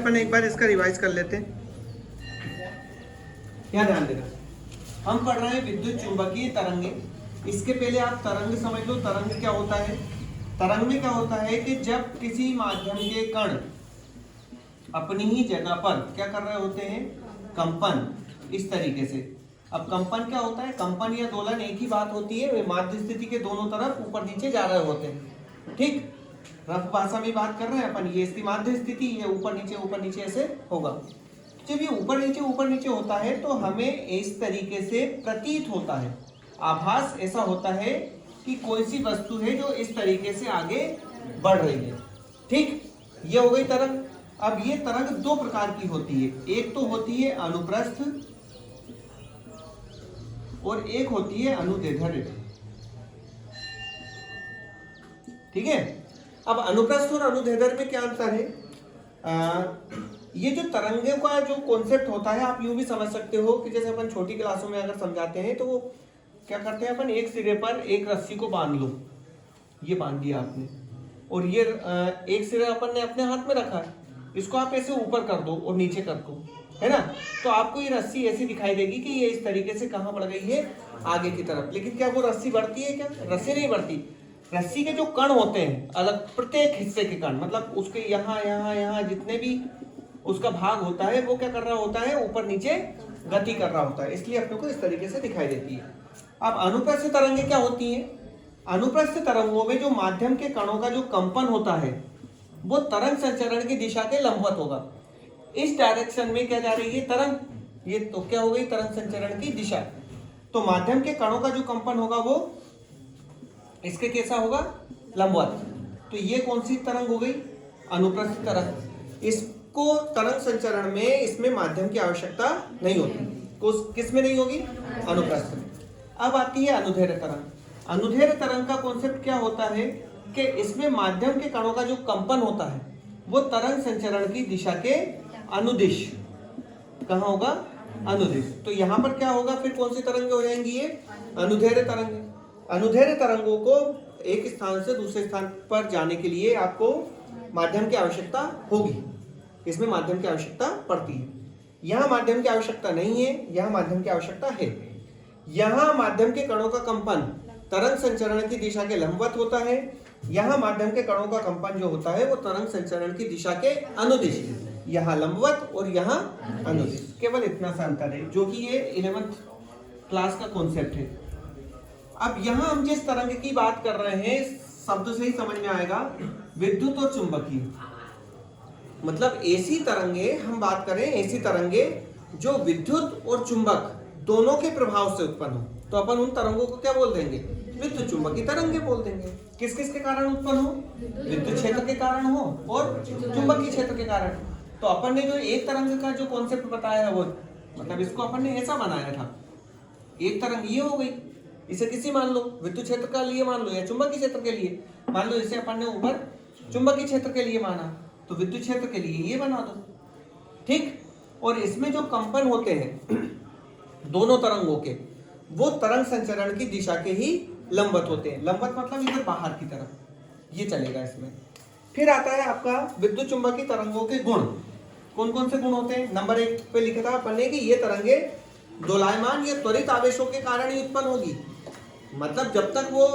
अपन एक बार इसका रिवाइज कर लेते हैं। क्या ध्यान देना, हम पढ़ रहे हैं विद्युत चुंबकीय तरंगे। इसके पहले आप तरंग समझ लो। तरंग क्या होता है? तरंग में क्या होता है कि जब किसी माध्यम के कण अपनी ही जगह पर क्या कर रहे होते हैं, कंपन, इस तरीके से। अब कंपन क्या होता है? कंपन या दोलन एक ही बात होती है, माध्य स्थिति के दोनों तरफ ऊपर नीचे जा रहे होते हैं। ठीक, रफ भाषा में बात कर रहे हैं अपन। ये इसकी माध्य स्थिति, ये ऊपर नीचे ऐसे होगा। जब ये ऊपर नीचे होता है तो हमें इस तरीके से प्रतीत होता है, आभास ऐसा होता है कि कोई सी वस्तु है जो इस तरीके से आगे बढ़ रही है। ठीक, ये हो गई तरंग। अब ये तरंग दो प्रकार की होती है, एक तो होती है अनुप्रस्थ और एक होती है अनुदैर्ध्य। ठीक है, अब अनुप्रस्थ और अनुदैर्ध्य में क्या अंतर है? ये जो तरंगों का जो कॉन्सेप्ट होता है, आप यूं भी समझ सकते हो कि जैसे अपन छोटी क्लासों में अगर समझाते हैं तो वो क्या करते हैं, अपन एक सिरे पर एक रस्सी को बांध लो, ये बांध दिया आपने, और ये एक सिरा अपन ने अपने हाथ में रखा है, इसको आप ऐसे ऊपर कर दो और नीचे कर दो, है ना, तो आपको ये रस्सी ऐसी दिखाई देगी कि ये इस तरीके से कहाँ बढ़ गई है, आगे की तरफ। लेकिन क्या वो रस्सी बढ़ती है? क्या रस्सी नहीं बढ़ती। रस्सी के जो कण होते हैं अलग, प्रत्येक हिस्से के कण, मतलब उसके यहाँ जितने भी उसका भाग होता है वो क्या कर रहा होता है, ऊपर नीचे गति कर रहा होता है, इसलिए अपने को इस तरीके से दिखाई देती है। अब अनुप्रस्थ तरंगे क्या होती हैं? अनुप्रस्थ तरंगों में जो माध्यम के कणों का जो कंपन होता है वो तरंग संचरण की दिशा के लंबवत होगा। इस डायरेक्शन में क्या जा रही है, तरंग, ये तो क्या हो गई, तरंग संचरण की दिशा। तो माध्यम के कणों का जो कंपन होगा वो इसके कैसा होगा, लंबवत। तो ये कौन सी तरंग हो गई, अनुप्रस्थ तरंग। इसको तरंग संचरण में इसमें माध्यम की आवश्यकता नहीं होती। किस में नहीं होगी, अनुप्रस्थ में। अब आती है अनुदैर्ध्य तरंग। अनुदैर्ध्य तरंग का कॉन्सेप्ट क्या होता है कि इसमें माध्यम के कणों का जो कंपन होता है वो तरंग संचरण की दिशा के अनुदिश, कहाँ होगा, अनुदिश। तो यहाँ पर क्या होगा, फिर कौन सी तरंगे हो जाएंगी, ये अनुदैर्ध्य तरंगे। अनुदैर्ध्य तरंगों को एक स्थान से दूसरे स्थान पर जाने के लिए आपको माध्यम की आवश्यकता होगी, इसमें माध्यम की आवश्यकता पड़ती है। यहाँ माध्यम की आवश्यकता नहीं है, यहाँ माध्यम की आवश्यकता है। यहाँ माध्यम के कणों का कंपन तरंग संचरण की दिशा के लंबवत होता है, यहाँ माध्यम के कणों का कंपन जो होता है वो तरंग संचरण की दिशा के अनुदिश, यहाँ लंबवत और यहाँ अनुदिश। केवल इतना सा अंतर है, जो कि ये 11th क्लास का कॉन्सेप्ट है। अब यहाँ हम जिस तरंग की बात कर रहे हैं, शब्द से ही समझ में आएगा, विद्युत और चुंबकीय, मतलब ऐसी तरंगे हम बात करें, ऐसी तरंगे जो विद्युत और चुंबक दोनों के प्रभाव से उत्पन्न हो, तो अपन उन तरंगों को क्या बोल देंगे, विद्युत चुंबकीय तरंगे बोल देंगे। किस किस के कारण उत्पन्न हो, विद्युत क्षेत्र के कारण हो और चुंबकीय क्षेत्र के कारण। तो अपन ने जो एक तरंग का जो कॉन्सेप्ट बताया है वो, मतलब इसको अपन ने ऐसा बनाया था, एक तरंग ये हो गई, इसे किसी मान लो विद्युत क्षेत्र का लिए मान लो या चुंबकीय क्षेत्र के लिए मान लो, इसे अपन ने ऊपर चुंबकीय क्षेत्र के लिए माना तो विद्युत क्षेत्र के लिए ये बना दो। ठीक, और इसमें जो कंपन होते हैं दोनों तरंगों के, वो तरंग संचरण की दिशा के ही लंबवत होते हैं। लंबवत मतलब इधर बाहर की तरफ, ये चलेगा इसमें। फिर आता है आपका विद्युत चुंबकीय तरंगों के गुण। कौन कौन से गुण होते हैं? नंबर 1 पे लिखा था अपन ने कि ये तरंगे दोलायमान या त्वरित आवेशों के कारण ही उत्पन्न होगी, मतलब जब तक वो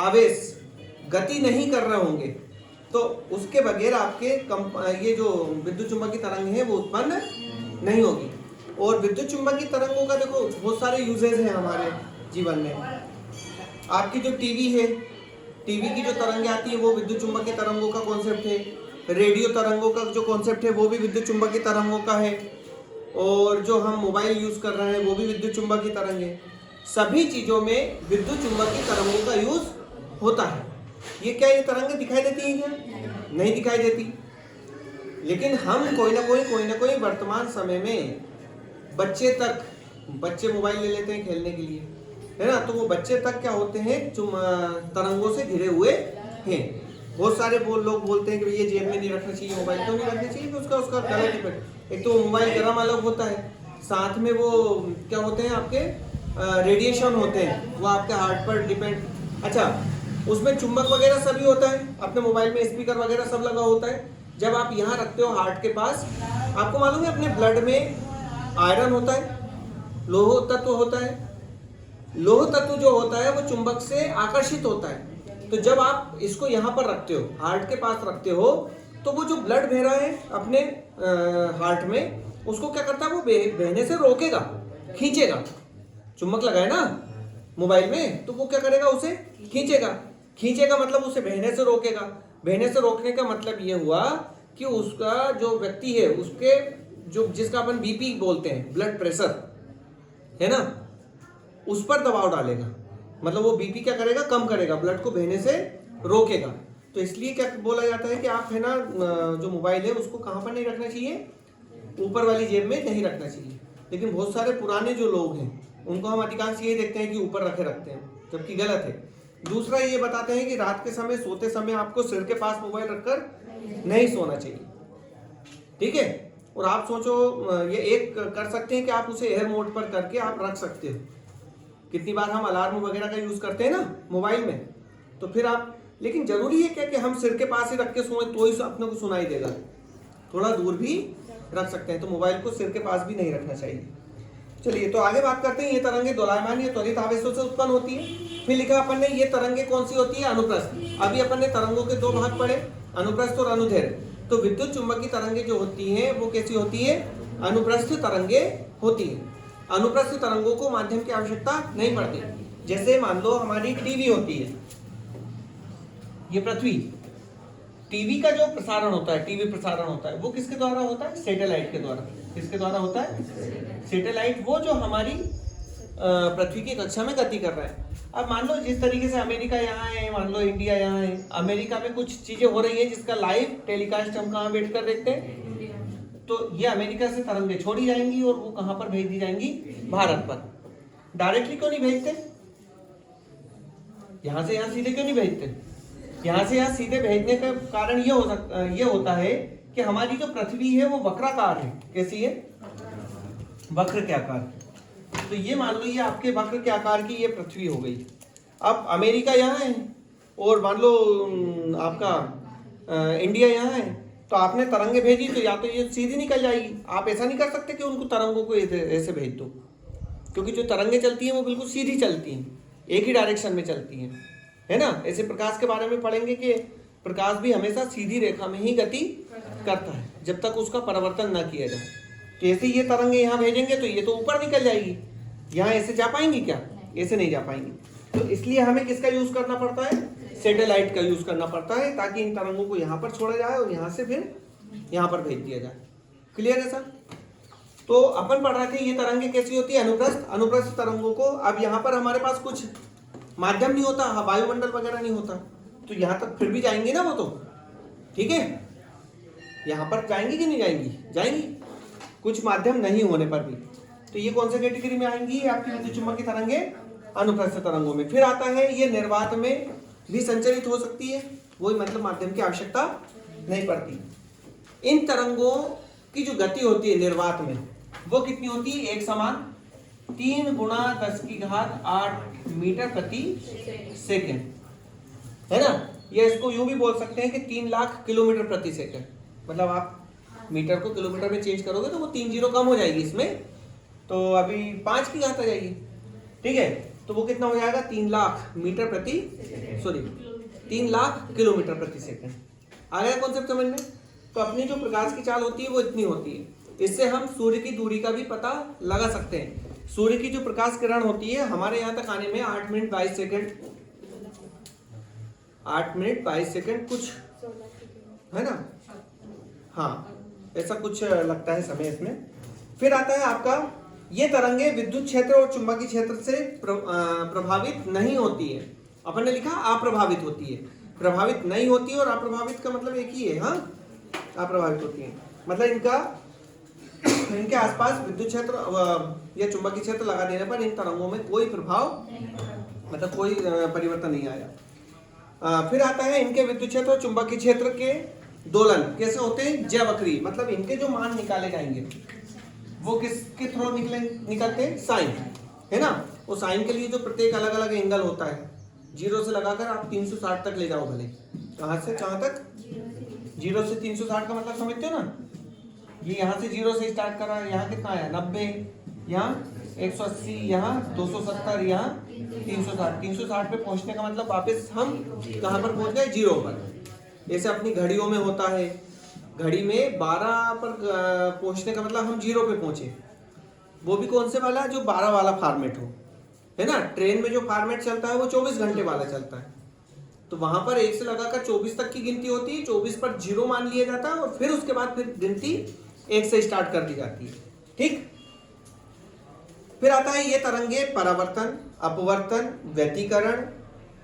आवेश गति नहीं कर रहे होंगे तो उसके बगैर आपके ये जो विद्युत चुंबकीय तरंग है वो उत्पन्न नहीं होगी। और विद्युत चुंबकीय तरंगों का देखो बहुत सारे यूजेज हैं हमारे जीवन में। आपकी जो टीवी है, टीवी की जो तरंगें आती है वो विद्युत चुंबकीय तरंगों का कॉन्सेप्ट है। रेडियो तरंगों का जो कॉन्सेप्ट है वो भी विद्युत चुंबकीय तरंगों का है। और जो हम मोबाइल यूज कर रहे हैं वो भी विद्युत चुंबकीय तरंग है। सभी चीजों में विद्युत चुंबकीय तरंगों का यूज होता है। ये क्या, ये तरंगें दिखाई देती हैं क्या? नहीं दिखाई देती। लेकिन हम कोई ना कोई वर्तमान समय में बच्चे मोबाइल ले लेते हैं खेलने के लिए, है ना, तो वो बच्चे तक क्या होते हैं, तरंगों से घिरे हुए हैं। बहुत सारे लोग बोलते हैं कि ये जेब में नहीं रखना चाहिए, मोबाइल तो नहीं रखना चाहिए, कि उसका गलत इफेक्ट। एक तो मोबाइल गर्म अलग होता है, साथ में वो क्या होते हैं आपके रेडिएशन होते हैं, वो आपके हार्ट पर डिपेंड। अच्छा, उसमें चुंबक वगैरह सभी होता है, अपने मोबाइल में स्पीकर वगैरह सब लगा होता है, जब आप यहाँ रखते हो हार्ट के पास, आपको मालूम है अपने ब्लड में आयरन होता है, लौह तत्व होता है। लौह तत्व जो होता है वो चुंबक से आकर्षित होता है। तो जब आप इसको यहाँ पर रखते हो, हार्ट के पास रखते हो, तो वो जो ब्लड बह रहा है अपने हार्ट में, उसको क्या करता है, वो बहने से रोकेगा, खींचेगा। चुंबक लगा है ना मोबाइल में, तो वो क्या करेगा, उसे खींचेगा। खींचेगा मतलब उसे बहने से रोकेगा। बहने से रोकने का मतलब ये हुआ कि उसका जो व्यक्ति है, उसके जो जिसका अपन बीपी बोलते हैं, ब्लड प्रेशर है ना, उस पर दबाव डालेगा। मतलब वो बीपी क्या करेगा, कम करेगा, ब्लड को बहने से रोकेगा। तो इसलिए क्या बोला जाता है कि आप है ना जो मोबाइल है उसको कहाँ पर नहीं रखना चाहिए, ऊपर वाली जेब में नहीं रखना चाहिए। लेकिन बहुत सारे पुराने जो लोग हैं उनको हम अधिकांश ये देखते हैं कि ऊपर रखते हैं, जबकि गलत है। दूसरा ये बताते हैं कि रात के समय सोते समय आपको सिर के पास मोबाइल रखकर नहीं सोना चाहिए, ठीक है। और आप सोचो, ये एक कर सकते हैं कि आप उसे एयर मोड पर करके आप रख सकते हो। कितनी बार हम अलार्म वगैरह का यूज करते हैं ना मोबाइल में, तो फिर आप, लेकिन जरूरी है क्या कि हम सिर के पास ही रख के सोए तो ही अपने को सुनाई देगा? थोड़ा दूर भी रख सकते हैं। तो मोबाइल को सिर के पास भी नहीं रखना चाहिए। चलिए, तो आगे बात करते हैं। ये तरंगे दोलायमान या त्वरित आवेशों से उत्पन्न होती है। फिर लिखा अपन ने ये तरंगे कौन सी होती है, अनुप्रस्थ। अभी अपन ने तरंगों के दो भाग पढ़े, अनुप्रस्थ और अनुदैर्घ्य। तो विद्युत चुंबकीय तरंगे जो होती हैं वो कैसी होती है, अनुप्रस्थ तरंगे होती है। अनुप्रस्थ तरंगों को माध्यम की आवश्यकता नहीं पड़ती। जैसे मान लो हमारी टीवी होती है, ये पृथ्वी, टीवी का जो प्रसारण होता है, टीवी प्रसारण होता है, वो किसके द्वारा होता है, सैटेलाइट के द्वारा। किसके द्वारा होता है, सैटेलाइट, वो जो हमारी पृथ्वी की कक्षा में गति कर रहा है। अब मान लो जिस तरीके से अमेरिका यहाँ है, मान लो इंडिया यहाँ है, अमेरिका में कुछ चीजें हो रही है जिसका लाइव टेलीकास्ट हम कहाँ बैठ कर देखते हैं, तो ये अमेरिका से तरंगे छोड़ी जाएंगी और वो कहाँ पर भेज दी जाएंगी, भारत पर। डायरेक्टली क्यों नहीं भेजते, यहाँ से यहाँ सीधे क्यों नहीं भेजते? यहाँ से यहाँ सीधे भेजने का कारण ये होता है कि हमारी जो पृथ्वी है वो वक्राकार है। कैसी है, वक्र के आकार। तो ये मान लो ये आपके वक्र के आकार की ये पृथ्वी हो गई। अब अमेरिका यहाँ है और मान लो आपका इंडिया यहाँ है, तो आपने तरंगे भेजी तो या तो ये सीधी निकल जाएगी। आप ऐसा नहीं कर सकते कि उनको तरंगों को ऐसे भेज दो, क्योंकि जो तरंगे चलती हैं वो बिल्कुल सीधी चलती हैं, एक ही डायरेक्शन में चलती हैं, है ना। ऐसे प्रकाश के बारे में पढ़ेंगे कि प्रकाश भी हमेशा सीधी रेखा में ही गति करता है जब तक उसका परिवर्तन ना किया जाए। तो ऐसे ये तरंगे यहाँ भेजेंगे तो ये तो ऊपर निकल जाएगी, यहाँ ऐसे जा पाएंगी क्या, ऐसे नहीं जा पाएंगी। तो इसलिए हमें किसका यूज करना पड़ता है, सैटेलाइट का यूज करना पड़ता है, ताकि इन तरंगों को यहाँ पर छोड़ा जाए और यहाँ से फिर यहाँ पर भेज दिया जाए। क्लियर है सर? तो अपन पढ़ रहे थे ये तरंगे कैसी होती है, अनुप्रस्थ। अनुप्रस्थ तरंगों को, अब यहाँ पर हमारे पास कुछ माध्यम नहीं होता, वायुमंडल वगैरह नहीं होता, तो यहाँ तक फिर भी जाएंगे ना वो, तो ठीक है, यहाँ पर जाएंगी कि नहीं जाएंगी, जाएंगी, कुछ माध्यम नहीं होने पर भी। तो ये कौन से कैटेगरी में आएंगी, आपकी विद्युत चुंबकीय तरंगे अनुप्रस्थ तरंगों में। फिर आता है ये निर्वात में भी संचरित हो सकती है, वही मतलब माध्यम की आवश्यकता नहीं पड़ती। इन तरंगों की जो गति होती है निर्वात में, वो कितनी होती है, एक समान 3 × 10⁸ मीटर प्रति सेकेंड, है ना। ये इसको यूं भी बोल सकते हैं कि 3 लाख किलोमीटर प्रति सेकेंड। मतलब आप मीटर को किलोमीटर में चेंज करोगे तो वो 3 जीरो कम हो जाएगी इसमें, तो अभी 5 की घात आ जाएगी, ठीक है। तो वो कितना हो जाएगा, 3 लाख मीटर प्रति 3 लाख किलोमीटर प्रति सेकेंड। आ गया कॉन्सेप्ट समझ में? तो अपनी जो प्रकाश की चाल होती है वो इतनी होती है। इससे हम सूर्य की दूरी का भी पता लगा सकते हैं। सूर्य की जो प्रकाश किरण होती है हमारे यहाँ तक आने में 8 मिनट 22 सेकेंड, 8 मिनट 22 सेकेंड कुछ, है ना, हाँ ऐसा कुछ लगता है समय इसमें। फिर आता है आपका, ये तरंगे विद्युत क्षेत्र और चुंबकीय क्षेत्र से प्रभावित नहीं होती है। अपन ने लिखा अप्रभावित होती है, प्रभावित नहीं होती है, और अप्रभावित का मतलब एक ही है, हाँ, अप्रभावित होती है। मतलब इनके आसपास विद्युत क्षेत्र या चुंबकीय क्षेत्र लगा देने पर इन तरंगों में कोई प्रभाव, मतलब कोई परिवर्तन नहीं आया। फिर आता है इनके विद्युत क्षेत्र और चुंबकीय क्षेत्र के दोलन कैसे होते हैं, जयवक्री। मतलब इनके जो मान निकाले जाएंगे वो किसके थ्रू निकलते हैं, साइन, है ना। वो साइन के लिए जो प्रत्येक अलग अलग एंगल होता है, 0 से लगाकर आप 360 तक ले जाओ भले, कहाँ से कहाँ तक, 0 से 360 का मतलब समझते हो ना, ये यहाँ से 0 से स्टार्ट करा, यहाँ कितना आया 90, यहाँ 180, यहाँ 270, यहाँ 360। 360 पे पहुंचने का मतलब वापस हम कहाँ पर पहुंच गए, 0 पर। जैसे अपनी घड़ियों में होता है, घड़ी में 12 पर पहुंचने का मतलब हम 0 पे पहुंचे, वो भी कौन से वाला, जो 12 वाला फॉर्मेट हो, है ना। ट्रेन में जो फॉर्मेट चलता है वो 24 घंटे वाला चलता है, तो वहां पर 1 से लगाकर 24 तक की गिनती होती है, 24 पर 0 मान लिया जाता है और फिर उसके बाद फिर गिनती 1 से स्टार्ट कर दी जाती है, ठीक। फिर आता है ये तरंगे परावर्तन, अपवर्तन, व्यतिकरण,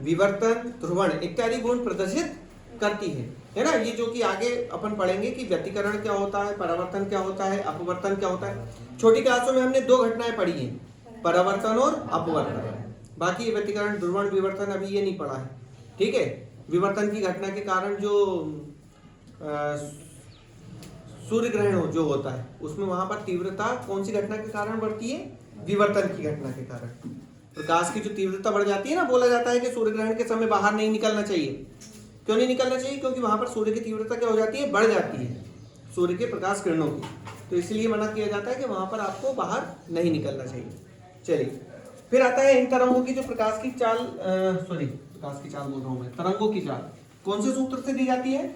विवर्तन, ध्रुवण इत्यादि गुण प्रदर्शित करती है ना। ये जो कि आगे अपन पढ़ेंगे कि व्यतिकरण क्या होता है, परावर्तन क्या होता है, अपवर्तन क्या होता है। छोटी क्लासों में हमने 2 घटनाएं पढ़ी हैं, परावर्तन और अपवर्तन। बाकी व्यतिकरण, ध्रुवण, विवर्तन अभी ये नहीं पढ़ा है, ठीक है। विवर्तन की घटना के कारण जो सूर्य ग्रहण जो होता है उसमें वहां पर तीव्रता कौन सी घटना के कारण बढ़ती है, विवर्तन की घटना के कारण। प्रकाश की जो तीव्रता बढ़ जाती है ना, बोला जाता है कि सूर्य ग्रहण के समय बाहर नहीं निकलना चाहिए। क्यों नहीं निकलना चाहिए, क्योंकि वहां पर सूर्य की तीव्रता क्या हो जाती है, बढ़ जाती है सूर्य के प्रकाश किरणों की, तो इसलिए मना किया जाता है कि वहां पर आपको बाहर नहीं निकलना चाहिए। चलिए फिर आता है इन तरंगों की जो प्रकाश की चाल, प्रकाश की चाल बोल रहा हूं मैं, तरंगों की चाल कौन से सूत्र से दी जाती है,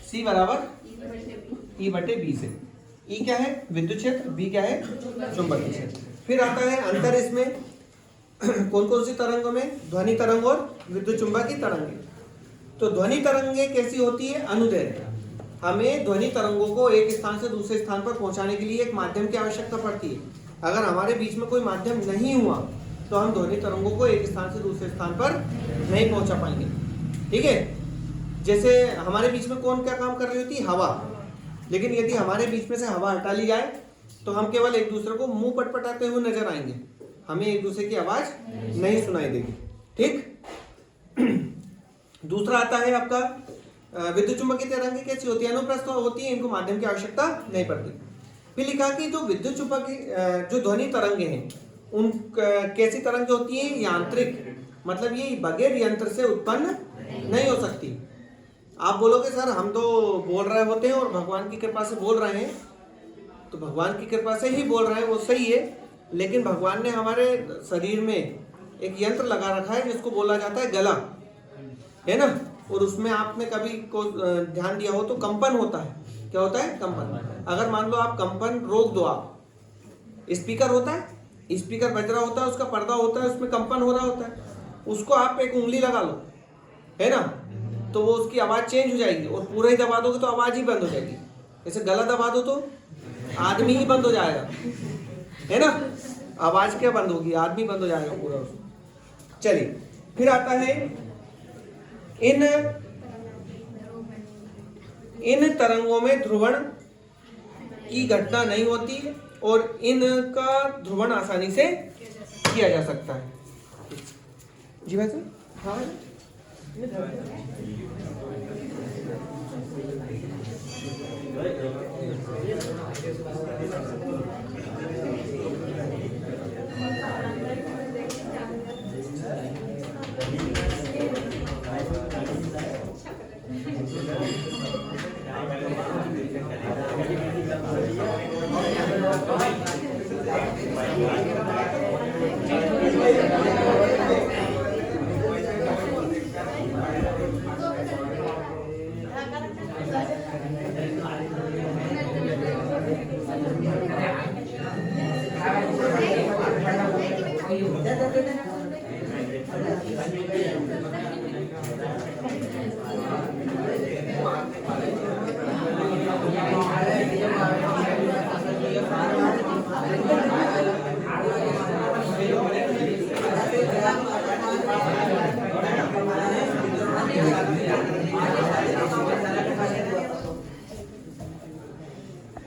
C बराबर E बटे B से। E क्या है, विद्युत क्षेत्र, B क्या है, चुंबकीय क्षेत्र। फिर आता है अंतर इसमें कौन कौन सी तरंगों में, ध्वनि तरंग और विद्युत चुंबकीय तरंगे। तो ध्वनि तरंगे कैसी होती है, अनुदैर्घ्य। हमें ध्वनि तरंगों को एक स्थान से दूसरे स्थान पर पहुंचाने के लिए एक माध्यम की आवश्यकता पड़ती है। अगर हमारे बीच में कोई माध्यम नहीं हुआ तो हम ध्वनि तरंगों को एक स्थान से दूसरे स्थान पर नहीं पहुंचा पाएंगे, ठीक है। जैसे हमारे बीच में कौन क्या काम कर रही होती है, हवा। लेकिन यदि हमारे बीच में से हवा हटा ली जाए तो हम केवल एक दूसरे को मुंह पटपटाते हुए नजर आएंगे, हमें एक दूसरे की आवाज नहीं सुनाई देगी, ठीक। दूसरा आता है आपका विद्युत चुंबकीय तरंगे कैसी होती है, अनुप्रस्थ होती है, इनको माध्यम की आवश्यकता नहीं पड़ती। फिर लिखा कि जो विद्युत चुंबकीय जो ध्वनि तरंगे हैं उन कैसी तरंगे होती है, यांत्रिक, मतलब ये बगैर यंत्र से उत्पन्न नहीं हो सकती। आप बोलोगे सर हम तो बोल रहे होते हैं और भगवान की कृपा से बोल रहे हैं, तो भगवान की कृपा से ही बोल रहे हैं, वो सही है, लेकिन भगवान ने हमारे शरीर में एक यंत्र लगा रखा है जिसको बोला जाता है गला, है ना। और उसमें आपने कभी को ध्यान दिया हो तो कंपन होता है, क्या होता है, कंपन। अगर मान लो आप कंपन रोक दो, आप स्पीकर होता है, स्पीकर बज रहा होता है, उसका पर्दा होता है, उसमें कंपन हो रहा होता है, उसको आप एक उंगली लगा लो, है ना, तो वो उसकी आवाज चेंज हो जाएगी, और पूरा ही दबा दोगे तो आवाज ही बंद हो जाएगी। जैसे गला दबा दो तो आदमी ही बंद हो जाएगा, है ना, आवाज क्या बंद होगी, आदमी बंद हो जाएगा पूरा उसको। चलिए फिर आता है इन तरंगों में ध्रुवण की घटना नहीं होती और इनका ध्रुवण आसानी से किया जा सकता है। जी भाई सर, हाँ